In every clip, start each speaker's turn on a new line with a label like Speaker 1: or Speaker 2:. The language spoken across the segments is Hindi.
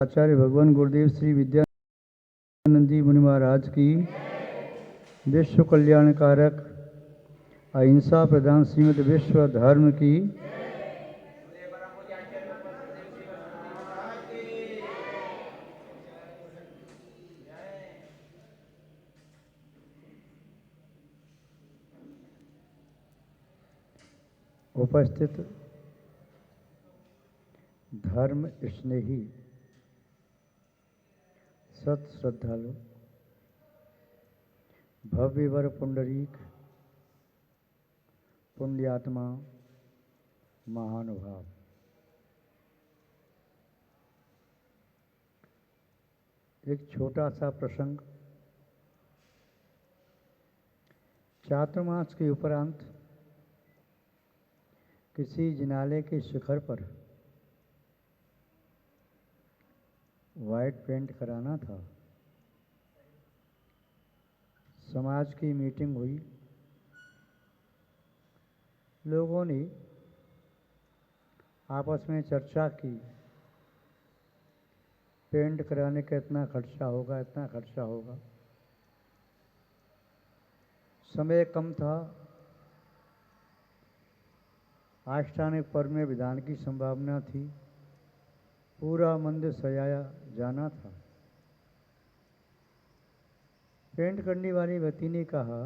Speaker 1: आचार्य भगवान गुरुदेव श्री विद्यानंद जी मुनि महाराज की विश्व कल्याणकारक अहिंसा प्रधान श्रीमद विश्व धर्म की उपस्थित धर्म स्नेही सत श्रद्धालु भव्यवर पुंडरीक पुण्यात्मा महानुभाव, एक छोटा सा प्रसंग। चातुर्मास के उपरांत किसी जिनालय के शिखर पर वाइट पेंट कराना था। समाज की मीटिंग हुई। लोगों ने आपस में चर्चा की, पेंट कराने का इतना खर्चा होगा, इतना खर्चा होगा। समय कम था। आष्टांगिक पर्व में विधान की संभावना थी। पूरा मंदिर सजाया जाना था। पेंट करने वाली व्यक्ति ने कहा,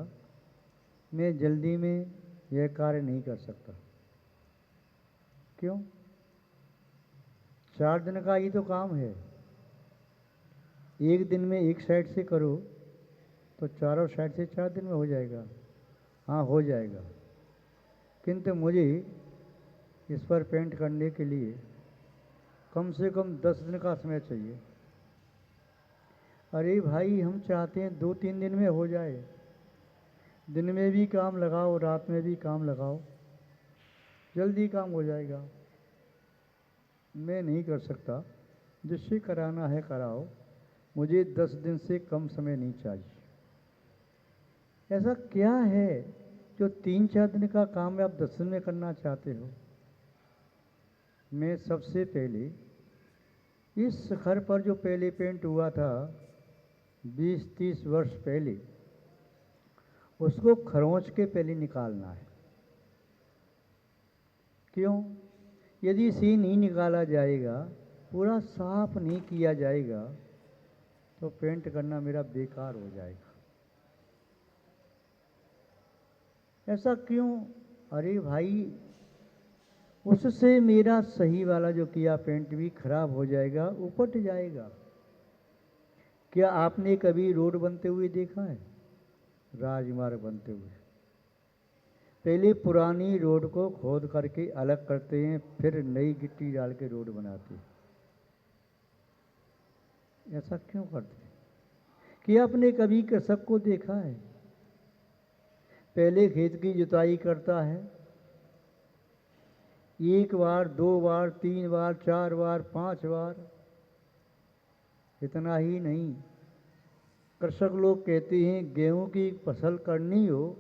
Speaker 1: मैं जल्दी में यह कार्य नहीं कर सकता। क्यों? 4 दिन का ही तो काम है। एक दिन में एक साइड से करो तो चारों साइड से 4 दिन में हो जाएगा। हाँ, हो जाएगा, किंतु मुझे इस पर पेंट करने के लिए कम से कम 10 दिन का समय चाहिए। अरे भाई, हम चाहते हैं 2-3 दिन में हो जाए। दिन में भी काम लगाओ, रात में भी काम लगाओ, जल्दी काम हो जाएगा। मैं नहीं कर सकता। जिससे कराना है कराओ, मुझे 10 दिन से कम समय नहीं चाहिए। ऐसा क्या है जो 3-4 दिन का काम आप 10 दिन में करना चाहते हो? मैं सबसे पहले इस शिखर पर जो पहले पेंट हुआ था 20-30 वर्ष पहले, उसको खरोंच के पहले निकालना है। क्यों? यदि इसे नहीं निकाला जाएगा, पूरा साफ नहीं किया जाएगा, तो पेंट करना मेरा बेकार हो जाएगा। ऐसा क्यों? अरे भाई, उससे मेरा सही वाला जो किया पेंट भी खराब हो जाएगा, उपट जाएगा। क्या आपने कभी रोड बनते हुए देखा है? राजमार्ग बनते हुए पहले पुरानी रोड को खोद करके अलग करते हैं, फिर नई गिट्टी डाल के रोड बनाते हैं। ऐसा क्यों करते हैं? कि आपने कभी कृषक को देखा है? पहले खेत की जुताई करता है, 1 बार, 2 बार, 3 बार, 4 बार, 5 बार। इतना ही नहीं, कृषक लोग कहते हैं गेहूं की फसल करनी हो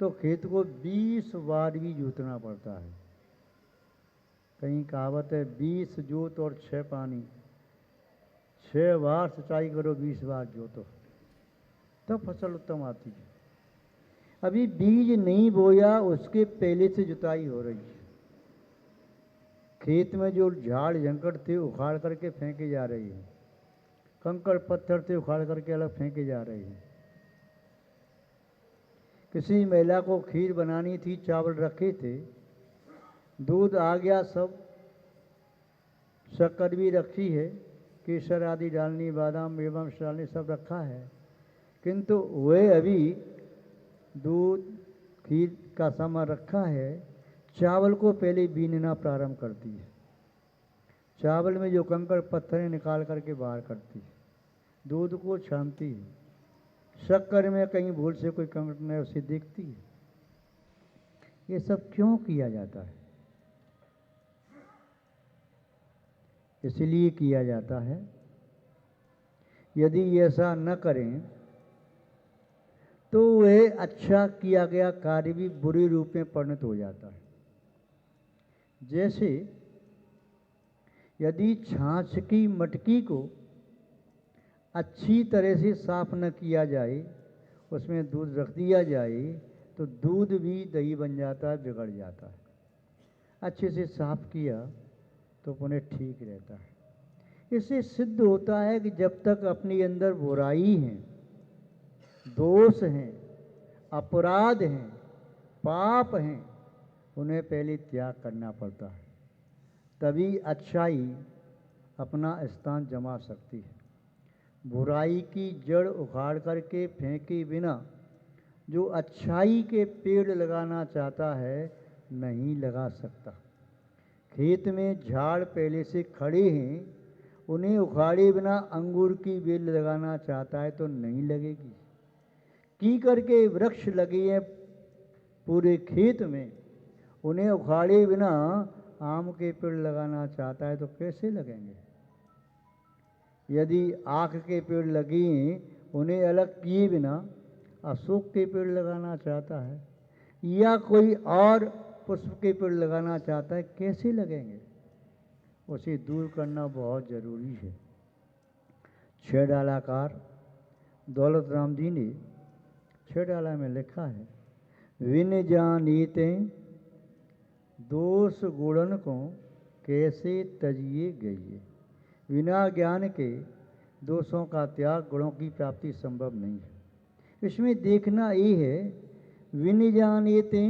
Speaker 1: तो खेत को 20 बार भी जोतना पड़ता है। कहीं कहावत है 20 जोत और 6 पानी। 6 बार सिंचाई करो, 20 बार जोतो, तब फसल उत्तम आती है। अभी बीज नहीं बोया, उसके पहले से जुताई हो रही है। खेत में जो झाड़ झंकड़ थे उखाड़ करके फेंके जा रही है। कंकड़ पत्थर थे उखाड़ करके अलग फेंके जा रहे हैं। किसी महिला को खीर बनानी थी, चावल रखे थे, दूध आ गया, सब शक्कर भी रखी है, केसर आदि डालनी, बादाम एवं डालनी, सब रखा है, किंतु वह अभी दूध खीर का सामान रखा है। चावल को पहले बीनना प्रारंभ करती है। चावल में जो कंकड़ पत्थरें निकाल करके बाहर करती है, दूध को छानती है, शक्कर में कहीं भूल से कोई कंकड़ न उसे देखती है। ये सब क्यों किया जाता है? इसलिए किया जाता है, यदि ऐसा न करें तो वह अच्छा किया गया कार्य भी बुरे रूप में परिणत हो जाता है। जैसे यदि छाछ की मटकी को अच्छी तरह से साफ न किया जाए, उसमें दूध रख दिया जाए तो दूध भी दही बन जाता है, बिगड़ जाता है। अच्छे से साफ किया तो पुनः ठीक रहता है। इससे सिद्ध होता है कि जब तक अपने अंदर बुराई है, दोष हैं, अपराध हैं, पाप हैं, उन्हें पहले त्याग करना पड़ता है, तभी अच्छाई अपना स्थान जमा सकती है। बुराई की जड़ उखाड़ करके फेंके बिना जो अच्छाई के पेड़ लगाना चाहता है, नहीं लगा सकता। खेत में झाड़ पहले से खड़े हैं, उन्हें उखाड़े बिना अंगूर की बेल लगाना चाहता है तो नहीं लगेगी। कीकर के वृक्ष लगे हैं पूरे खेत में, उन्हें उखाड़े बिना आम के पेड़ लगाना चाहता है तो कैसे लगेंगे। यदि आक के पेड़ लगे हैं, उन्हें अलग किए बिना अशोक के पेड़ लगाना चाहता है या कोई और पुष्प के पेड़ लगाना चाहता है, कैसे लगेंगे। उसे दूर करना बहुत ज़रूरी है। छह डालाकार दौलत राम जी ने छह डाला में लिखा है, विन जानीते दोष गुणन को कैसे तजिए गई। बिना ज्ञान के दोषों का त्याग, गुणों की प्राप्ति संभव नहीं है। इसमें देखना ये है, विनिजानेते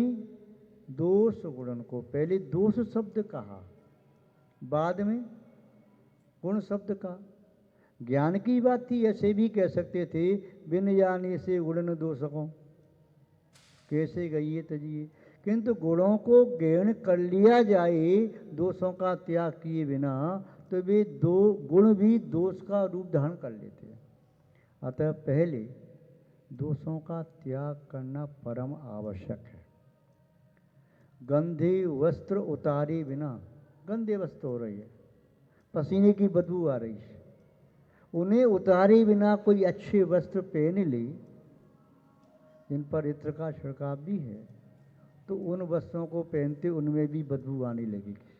Speaker 1: दोष गुणन को, पहले दोष शब्द कहा, बाद में गुण शब्द कहा। ज्ञान की बात थी, ऐसे भी कह सकते थे, बिन जाने से गुणन दोषकों कैसे गई तजिए। किंतु गुणों को गैण कर लिया जाए दोषों का त्याग किए बिना, तो वे दो गुण भी दोष का रूप धारण कर लेते हैं। अतः पहले दोषों का त्याग करना परम आवश्यक है। गंदे वस्त्र उतारे बिना, गंदे वस्त्र हो रही है, पसीने की बदबू आ रही है, उन्हें उतारे बिना कोई अच्छे वस्त्र पहन ले, जिन पर इत्र का छिड़काव भी है, तो उन वस्त्रों को पहनते उनमें भी बदबू आने लगेगी।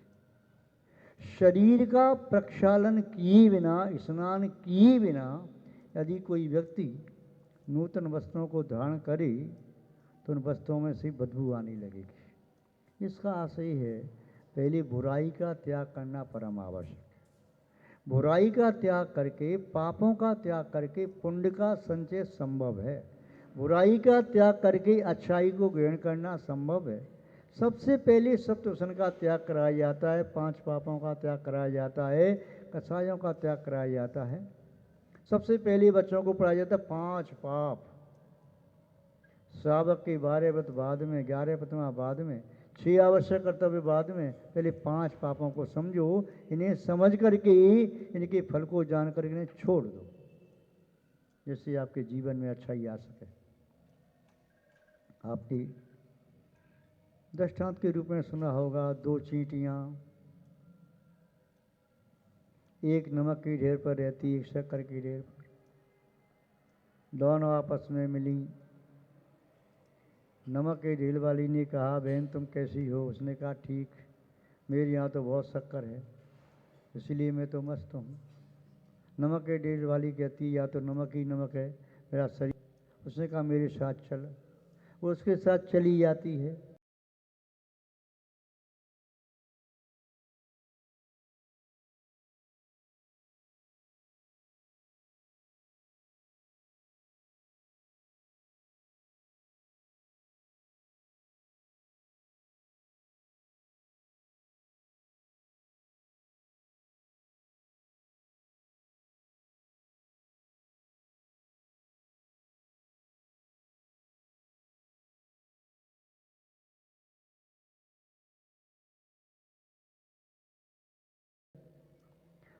Speaker 1: शरीर का प्रक्षालन किए बिना, स्नान किए बिना यदि कोई व्यक्ति नूतन वस्त्रों को धारण करे तो उन वस्त्रों में से बदबू आने लगेगी। इसका आशय है, पहले बुराई का त्याग करना परम आवश्यक है। बुराई का त्याग करके, पापों का त्याग करके पुण्य का संचय संभव है। बुराई का त्याग करके अच्छाई को ग्रहण करना संभव है। सबसे पहले सप्तव्यसन का त्याग कराया जाता है, 5 पापों का त्याग कराया जाता है, कसायों का त्याग कराया जाता है। सबसे पहले बच्चों को पढ़ाया जाता है 5 पाप, श्रावक के 12 व्रत बाद में, 11 प्रतिमा बाद में, 6 आवश्यक कर्तव्य बाद में, पहले 5 पापों को समझो, इन्हें समझ करके इनके फल को जान करके इन्हें छोड़ दो, जिससे आपके जीवन में अच्छाई आ सके। आपने दृष्टांत के रूप में सुना होगा, 2 चींटियाँ, एक नमक की ढेर पर रहती, एक शक्कर की ढेर पर, दोनों आपस में मिली। नमक के ढेर वाली ने कहा, बहन तुम कैसी हो। उसने कहा, ठीक, मेरे यहाँ तो बहुत शक्कर है, इसलिए मैं तो मस्त हूँ। नमक के ढेर वाली कहती, या तो नमक ही नमक है मेरा शरीर। उसने कहा, मेरे साथ चल। वो उसके साथ चली जाती है।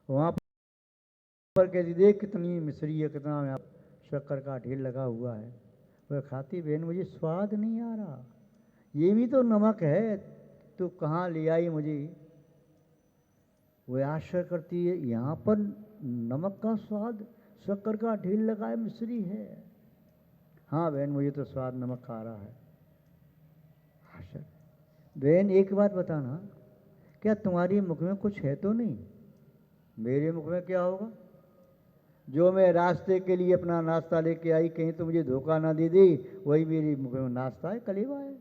Speaker 1: वहाँ पर कहती, देख कितनी मिश्री है, कितना यहाँ शक्कर का ढेर लगा हुआ है। वह खाती, बहन मुझे स्वाद नहीं आ रहा, ये भी तो नमक है, तो कहाँ ले आई मुझे। वह आश्चर्य करती है, यहाँ पर नमक का स्वाद, शक्कर का ढेर लगा है, मिश्री है। हाँ बहन, मुझे तो स्वाद नमक का आ रहा है। आश्चर्य। बहन एक बात बताना, क्या तुम्हारे मुख में कुछ है तो नहीं। मेरे मुख में क्या होगा? जो मैं रास्ते के लिए अपना नाश्ता लेके आई, कहीं तो मुझे धोखा ना दे दी, वही मेरे मुख में नाश्ता है, कलेवा है,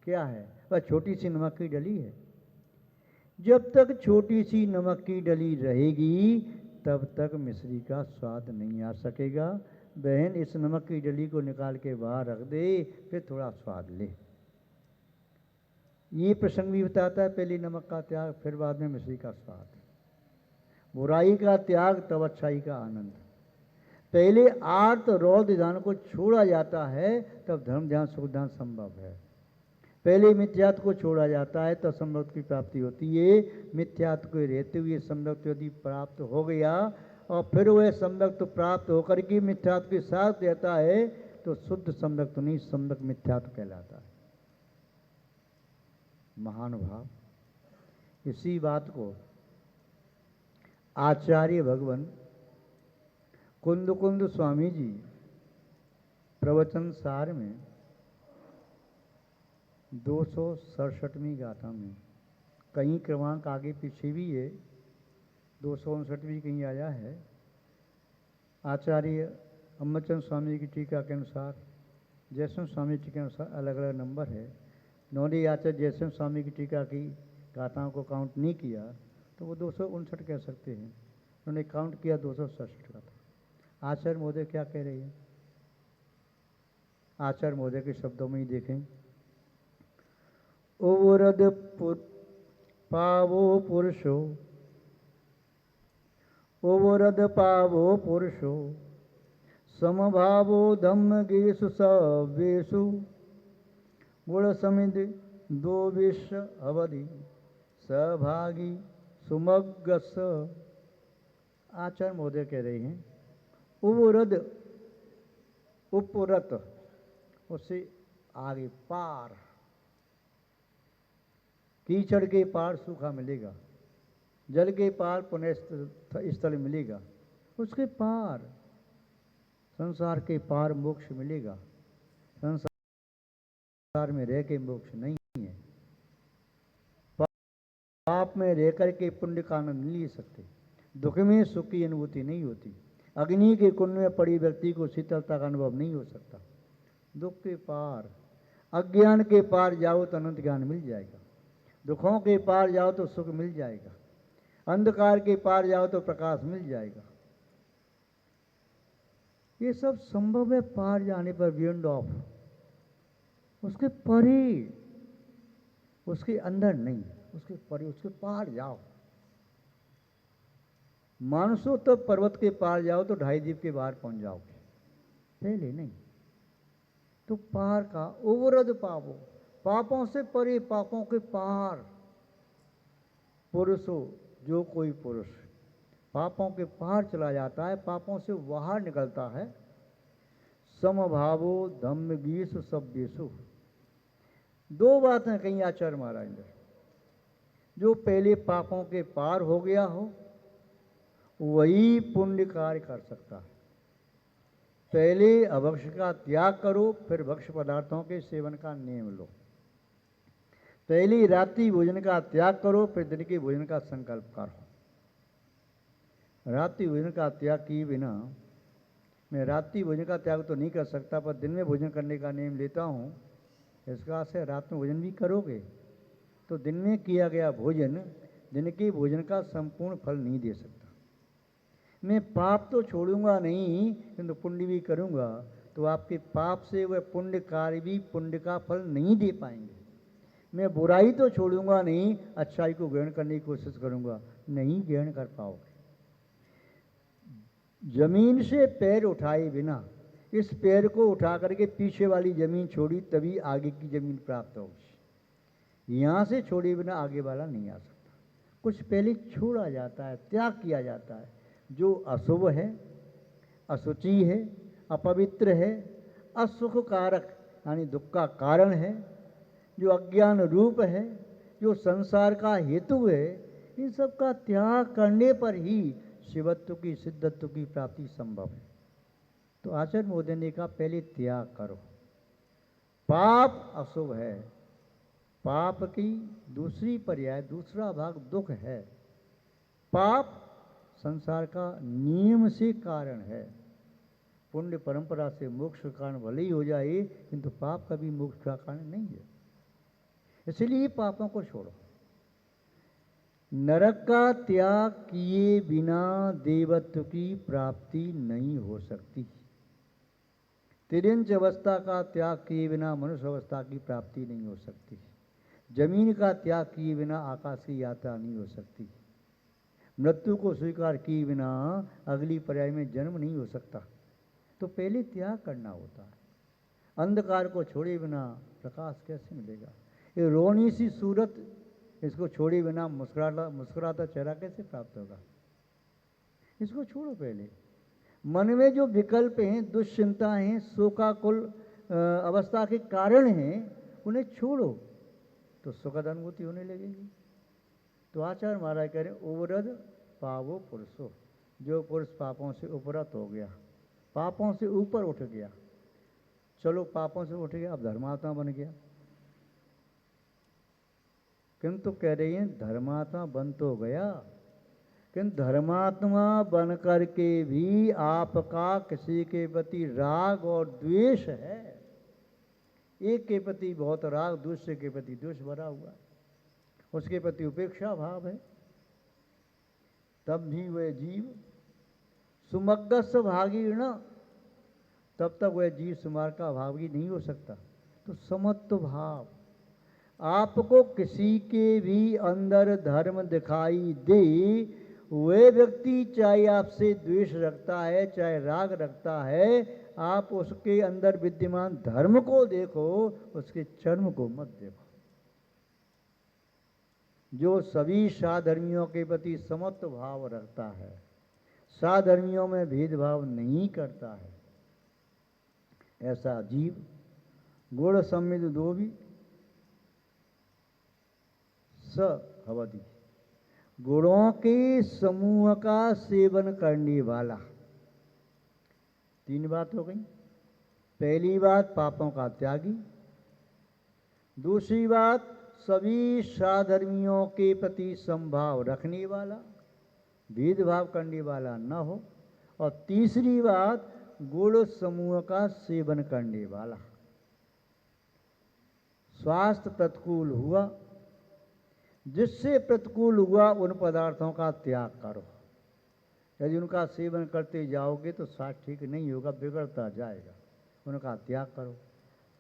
Speaker 1: क्या है? वह छोटी सी नमक की डली है। जब तक छोटी सी नमक की डली रहेगी तब तक मिश्री का स्वाद नहीं आ सकेगा। बहन, इस नमक की डली को निकाल के बाहर रख दे, फिर थोड़ा स्वाद ले। ये प्रसंग भी बताता है, पहले नमक का त्याग, फिर बाद में मिश्री का स्वाद। बुराई का त्याग तब अच्छाई का आनंद। पहले आर्त रौद्र ध्यान को छोड़ा जाता है, तब धर्म ध्यान सुख ध्यान संभव है। पहले मिथ्यात्व को छोड़ा जाता है तो संभव की प्राप्ति होती है। मिथ्यात्व को रहते हुए संभव यदि प्राप्त हो गया और फिर वह संभव प्राप्त होकर के मिथ्यात्व के साथ रहता है तो शुद्ध संभव नहीं, संभव मिथ्यात्व कहलाता है। महानुभाव, इसी बात को आचार्य भगवान कुंद कुंद स्वामी जी प्रवचन सार में 267वीं गाथा में, कहीं क्रमांक आगे पीछे भी है, 259वीं कहीं आया है। आचार्य अम्मचंद स्वामी की टीका के अनुसार, जयसिंह स्वामी टीका के अनुसार अलग अलग नंबर है। उन्होंने आचार्य जयसिंह स्वामी की टीका की गाथाओं को काउंट नहीं किया तो वो 259 कह सकते हैं। उन्होंने काउंट किया 267 गाथा। आचार्य महोदय क्या कह रहे हैं? आचार्य महोदय के शब्दों में ही देखें। उवरद पावो पुरुषो, उवरद पावो पुरुषो, समभावो धम्म गेषु सवेषु, गुण समिद दो विश्व अवधि, सहभागी सुमग्गस। आचार्य महोदय कह रहे हैं, उवरद, उपरत, उससे आगे पार, कीचड़ के पार सूखा मिलेगा, जल के पार पुण्य स्थल मिलेगा, उसके पार संसार के पार मोक्ष मिलेगा। संसार में रह के मोक्ष नहीं है। पाप में रह कर के पुण्य का आनंद नहीं ले सकते। दुख में सुख की अनुभूति नहीं होती। अग्नि के कुंड में पड़ी व्यक्ति को शीतलता का अनुभव नहीं हो सकता। दुख के पार, अज्ञान के पार जाओ तो अनंत ज्ञान मिल जाएगा। दुखों के पार जाओ तो सुख मिल जाएगा। अंधकार के पार जाओ तो प्रकाश मिल जाएगा। ये सब संभव है पार जाने पर, बियॉन्ड ऑफ, उसके परे, उसके अंदर नहीं, उसके परे, उसके पार जाओ। मानसो तो पर्वत के पार जाओ तो 2.5 द्वीप के बाहर पहुंच जाओगे, पहले नहीं। तो पार का उवरद पावो, पापों से परे, पापों के पार। पुरुषो, जो कोई पुरुष पापों के पार चला जाता है, पापों से बाहर निकलता है। समभावो धम्म गीसु सभ्यसु। दो बातें कहीं आचार्य महाराज ने। जो पहले पापों के पार हो गया हो वही पुण्य कार्य कर सकता है। पहले अभक्ष का त्याग करो, फिर भक्ष्य पदार्थों के सेवन का नियम लो। पहले रात्रि भोजन का त्याग करो, फिर दिन के भोजन का संकल्प करो। रात्रि भोजन का त्याग किए बिना मैं रात्रि भोजन का त्याग तो नहीं कर सकता, पर दिन में भोजन करने का नियम लेता हूँ। इसका से रात में भोजन भी करोगे तो दिन में किया गया भोजन दिन के भोजन का संपूर्ण फल नहीं दे सकता। मैं पाप तो छोड़ूंगा नहीं, किंतु पुण्य भी करूंगा तो आपके पाप से वह पुण्य कार्य भी पुण्य का फल नहीं दे पाएंगे। मैं बुराई तो छोड़ूंगा नहीं, अच्छाई को ग्रहण करने की कोशिश करूंगा, नहीं ग्रहण कर पाओगे। जमीन से पैर उठाए बिना, इस पैर को उठा करके पीछे वाली जमीन छोड़ी तभी आगे की जमीन प्राप्त होगी। यहाँ से छोड़े बिना आगे वाला नहीं आ सकता। कुछ पहले छोड़ा जाता है, त्याग किया जाता है। जो अशुभ है, अशुचि है, अपवित्र है, असुख कारक यानी दुख का कारण है, जो अज्ञान रूप है, जो संसार का हेतु है, इन सब का त्याग करने पर ही शिवत्व की, सिद्धत्व की प्राप्ति संभव है। तो आचार्य महोदय ने कहा पहले त्याग करो। पाप अशुभ है, पाप की दूसरी पर्याय, दूसरा भाग दुख है। पाप संसार का नियम से कारण है। पुण्य परंपरा से मोक्ष का कारण भले ही हो जाए, किंतु पाप कभी मोक्ष का कारण नहीं है। इसलिए पापों को छोड़ो। नरक का त्याग किए बिना देवत्व की प्राप्ति नहीं हो सकती। तिर्यंच अवस्था का त्याग किए बिना मनुष्य अवस्था की प्राप्ति नहीं हो सकती। जमीन का त्याग किए बिना आकाश की यात्रा नहीं हो सकती। मृत्यु को स्वीकार किए बिना अगली पर्याय में जन्म नहीं हो सकता। तो पहले त्याग करना होता है। अंधकार को छोड़े बिना प्रकाश कैसे मिलेगा? ये रोनी सी सूरत, इसको छोड़े बिना मुस्कुराता चेहरा कैसे प्राप्त होगा? इसको छोड़ो। पहले मन में जो विकल्प हैं, दुश्चिंता हैं, शोकाकुल अवस्था के कारण हैं, उन्हें छोड़ो तो सुखद अनुभूति होने लगेगी। तो आचार्य महाराज कह रहे उवरद पावो पुरुषो, जो पुरुष पापों से उपरत हो गया, पापों से ऊपर उठ गया। चलो पापों से उठ गया, अब धर्मात्मा बन गया। किंतु कह रही हैं धर्मात्मा बन तो गया, किंतु धर्मात्मा बन करके भी आपका किसी के प्रति राग और द्वेष है। एक के प्रति बहुत राग, दूसरे के प्रति द्वेष भरा हुआ, उसके प्रति उपेक्षा भाव है। तब भी वह जीव सुमग्गस भागीण, तब तक वह जीव सुमार का भागी नहीं हो सकता। तो समत्व भाव, आपको किसी के भी अंदर धर्म दिखाई दे, वह व्यक्ति चाहे आपसे द्वेष रखता है, चाहे राग रखता है, आप उसके अंदर विद्यमान धर्म को देखो, उसके कर्म को मत देखो। जो सभी साधर्मियों के प्रति समत्व भाव रखता है, साधर्मियों में भेदभाव नहीं करता है, ऐसा जीव गुण सम्मिलित दो भी स भवति, गुणों के समूह का सेवन करने वाला। तीन बात हो गई। पहली बात पापों का त्यागी, दूसरी बात सभी साधर्मियों के प्रति समभाव रखने वाला, भेदभाव करने वाला न हो, और तीसरी बात गुण समूह का सेवन करने वाला। स्वास्थ्य प्रतिकूल हुआ, जिससे प्रतिकूल हुआ उन पदार्थों का त्याग करो। यदि उनका सेवन करते जाओगे तो स्वास्थ्य ठीक नहीं होगा, बिगड़ता जाएगा। उनका त्याग करो।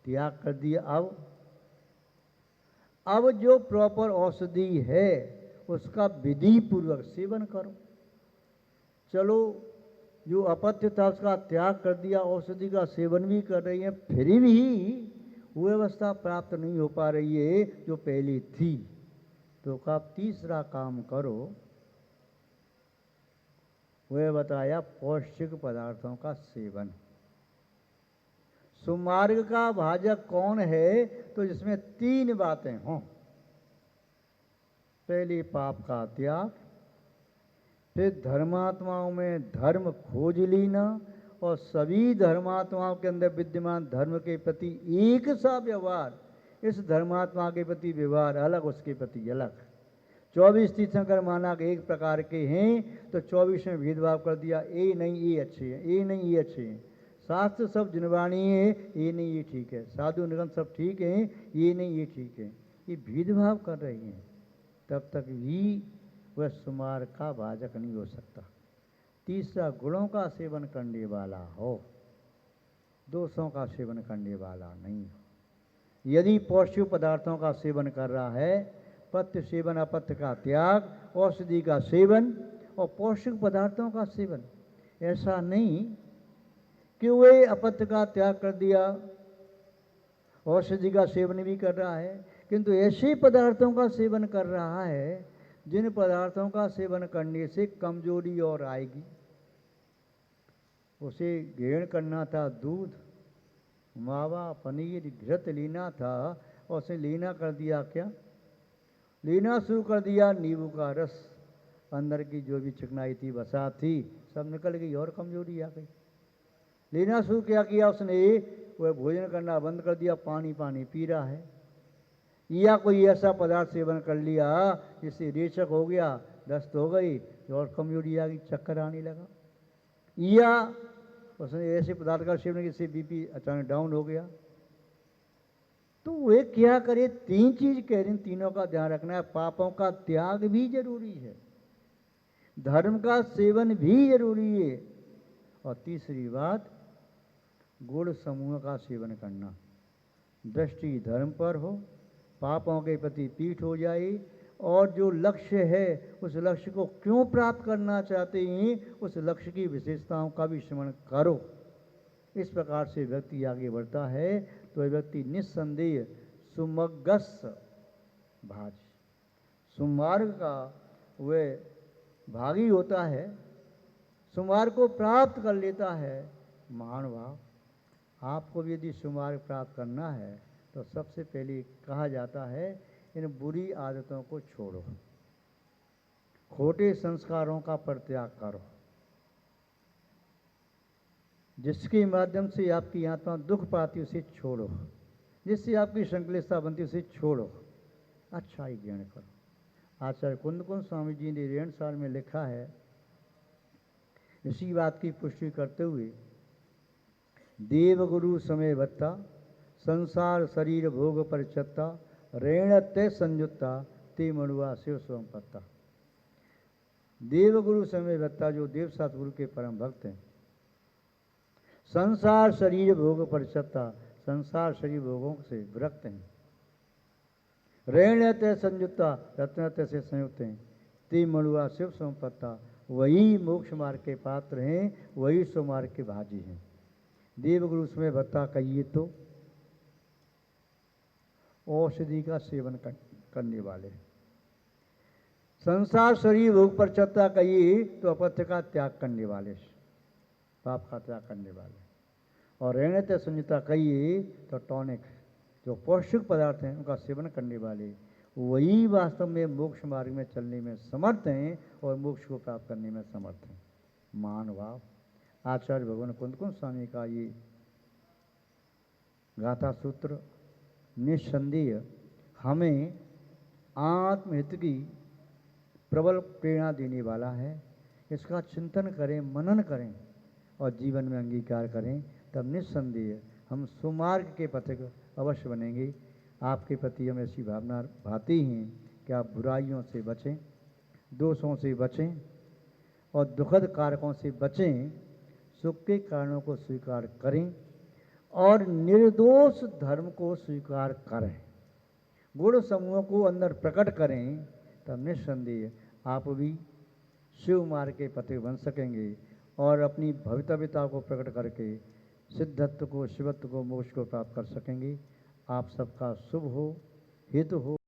Speaker 1: त्याग कर दिया, अब जो प्रॉपर औषधि है उसका विधि पूर्वक सेवन करो। चलो जो अपथ्य था उसका त्याग कर दिया, औषधि का सेवन भी कर रही है, फिर भी वो अवस्था प्राप्त नहीं हो पा रही है जो पहले थी। तो का तीसरा काम करो, वह बताया पौष्टिक पदार्थों का सेवन। सुमार्ग का भाजक कौन है? तो जिसमें तीन बातें हों। पहली पाप का त्याग, फिर धर्मात्माओं में धर्म खोज लेना, और सभी धर्मात्माओं के अंदर विद्यमान धर्म के प्रति एक सा व्यवहार। इस धर्मात्मा के प्रति व्यवहार अलग, उसके प्रति अलग। 24 तीर्थंकर माना कि एक प्रकार के हैं, तो 24 में भेदभाव कर दिया, ये नहीं ये अच्छे हैं, ये नहीं ये अच्छे हैं। शास्त्र सब जिनवाणी है, ये नहीं ये ठीक है। साधु निगम सब ठीक हैं, ये नहीं ये ठीक है। ये भेदभाव कर रही हैं, तब तक भी वह सुमार का भाजक नहीं हो सकता। तीसरा गुणों का सेवन करने वाला हो, दोषों का सेवन करने वाला नहीं हो। यदि पौष्टिक पदार्थों का सेवन कर रहा है, पथ्य सेवन, अपथ्य का त्याग, औषधि का सेवन और पौष्टिक पदार्थों का सेवन, ऐसा नहीं कि वे अपथ्य का त्याग कर दिया, औषधि का सेवन भी कर रहा है, किंतु ऐसे पदार्थों का सेवन कर रहा है जिन पदार्थों का सेवन करने से कमजोरी और आएगी। उसे ग्रहण करना था दूध, मावा, पनीर, घृत लेना था, और उसे लेना कर दिया क्या? लेना शुरू कर दिया नींबू का रस। अंदर की जो भी चिकनाई थी, वसा थी, सब निकल गई और कमजोरी आ गई। लेना शुरू क्या किया उसने? वह भोजन करना बंद कर दिया, पानी पानी पी रहा है। या कोई ऐसा पदार्थ सेवन कर लिया जिससे रेचक हो गया, दस्त हो गई, और कमजोरी आ गई, चक्कर आने लगा, या उसने ऐसे पदार्थ का सेवन किसी बीपी अचानक डाउन हो गया, तो वे क्या करे? 3 चीज कह रही, तीनों का ध्यान रखना है। पापों का त्याग भी जरूरी है, धर्म का सेवन भी जरूरी है, और तीसरी बात गुण समूह का सेवन करना। दृष्टि धर्म पर हो, पापों के प्रति पीठ हो जाए, और जो लक्ष्य है उस लक्ष्य को क्यों प्राप्त करना चाहते हैं उस लक्ष्य की विशेषताओं का भी स्मरण करो। इस प्रकार से व्यक्ति आगे बढ़ता है तो व्यक्ति निस्संदेह सुमगस भाज, सुमार्ग का वह भागी होता है, सुमार्ग को प्राप्त कर लेता है। महानुभाव, आपको भी यदि सुमार्ग प्राप्त करना है तो सबसे पहले कहा जाता है इन बुरी आदतों को छोड़ो, खोटे संस्कारों का परित्याग करो, जिसके माध्यम से आपकी आत्मा दुख पाती उसे छोड़ो, जिससे आपकी संकलिष्टता बनती उसे छोड़ो, अच्छा ही ग्रहण करो। आचार्य कुंद कुंज स्वामी जी ने रेणसार में लिखा है, इसी बात की पुष्टि करते हुए, देवगुरु समय बत्ता संसार शरीर भोग परिचत्ता रेण ते संयुक्ता ते मनुआ शिव स्वयं पत्ता। देवगुरु समय बत्ता जो देव सतगुरु के परम भक्त हैं, संसार शरीर भोग परिचत्ता संसार शरीर भोगों से विरक्त हैं, रेण ते संयुक्ता रत्न से संयुक्त हैं, ते मनुआ शिव स्वयं पत्ता वही मोक्ष मार्ग के पात्र हैं, वही स्वमार्ग के भाजी हैं। देवगुरु समय भत्ता कहिए तो औषधि का सेवन करने वाले, संसार शरीर भोग परिचत्ता कहिए तो अपत्य का त्याग करने वाले, पाप का त्याग करने वाले, और रेणते संयुक्ता कहिए तो टॉनिक जो पौष्टिक पदार्थ हैं उनका सेवन करने वाले, वही वास्तव में मोक्ष मार्ग में चलने में समर्थ हैं और मोक्ष को प्राप्त करने में समर्थ हैं। महानुभाव, आचार्य भगवान कुंद कुंज स्वामी का ये गाथा सूत्र निस्संदेह हमें आत्महित की प्रबल प्रेरणा देने वाला है। इसका चिंतन करें, मनन करें और जीवन में अंगीकार करें, तब निस्संदेह हम सुमार्ग के पथिक अवश्य बनेंगे। आपके प्रति हम ऐसी भावना भाती हैं कि आप बुराइयों से बचें, दोषों से बचें और दुखद कारकों से बचें, सुख के कारणों को स्वीकार करें और निर्दोष धर्म को स्वीकार करें, गुण समूह को अंदर प्रकट करें, तब निस्संदेह आप भी शिव मार्ग के पथिक बन सकेंगे और अपनी भवितव्यता को प्रकट करके सिद्धत्व को, शिवत्व को, मोक्ष को प्राप्त कर सकेंगे। आप सबका शुभ हो, हित हो।